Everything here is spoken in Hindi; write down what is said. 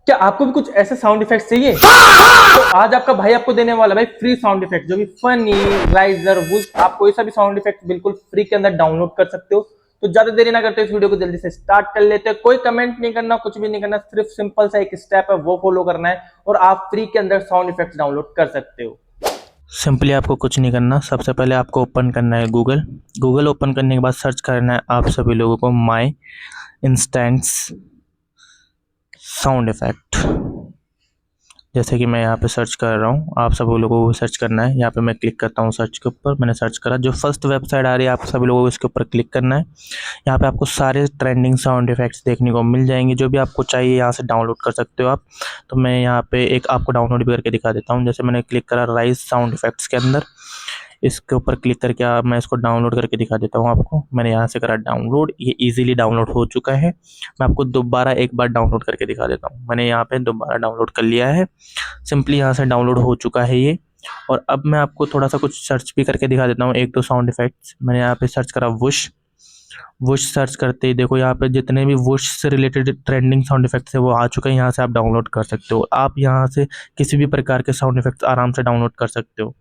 क्या आपको भी कुछ ऐसे साउंड इफेक्ट्स चाहिए? तो आज आपका भाई आपको देने वाला है भाई फ्री साउंड इफेक्ट, जो भी फनी, राइजर, वुश, आप कोई सा भी साउंड इफेक्ट बिल्कुल फ्री के अंदर डाउनलोड कर सकते हो। तो ज्यादा देरी ना करते इस वीडियो को जल्दी से स्टार्ट कर लेते हैं। कोई कमेंट नहीं करना, कुछ भी नहीं करना, सिर्फ सिंपल सा एक स्टेप है वो फॉलो करना है और आप फ्री के अंदर साउंड इफेक्ट डाउनलोड कर सकते हो। सिंपली आपको कुछ नहीं करना। सबसे पहले आपको ओपन करना है गूगल। गूगल ओपन करने के बाद सर्च करना है आप सभी लोगों को माई इंस्टेंट्स साउंड इफेक्ट। जैसे कि मैं यहाँ पे सर्च कर रहा हूँ, आप सभी लोगों को सर्च करना है। यहाँ पे मैं क्लिक करता हूँ सर्च के ऊपर। मैंने सर्च करा, जो फर्स्ट वेबसाइट आ रही है आप सभी लोगों को इसके ऊपर क्लिक करना है। यहाँ पे आपको सारे ट्रेंडिंग साउंड इफेक्ट्स देखने को मिल जाएंगे, जो भी आपको चाहिए यहाँ से डाउनलोड कर सकते हो आप। तो मैं यहाँ पे एक आपको डाउनलोड भी करके दिखा देता हूँ। जैसे मैंने क्लिक करा राइज साउंड इफेक्ट्स के अंदर, इसके ऊपर क्लिक करके मैं इसको डाउनलोड करके दिखा देता हूँ आपको। मैंने यहाँ से करा डाउनलोड, ये इजीली डाउनलोड हो चुका है। मैं आपको दोबारा एक बार डाउनलोड करके दिखा देता हूँ। मैंने यहाँ पे दोबारा डाउनलोड कर लिया है। सिंपली यहाँ से डाउनलोड हो चुका है ये। और अब मैं आपको थोड़ा सा कुछ सर्च भी करके दिखा देता हूँ, एक दो साउंड इफेक्ट्स। मैंने यहाँ पे सर्च करा वुश। वुश सर्च करते ही देखो यहाँ पे जितने भी वुश से रिलेटेड ट्रेंडिंग साउंड इफेक्ट्स है वो आ चुके हैं। यहाँ से आप डाउनलोड कर सकते हो। आप यहाँ से किसी भी प्रकार के साउंड इफेक्ट्स आराम से डाउनलोड कर सकते हो।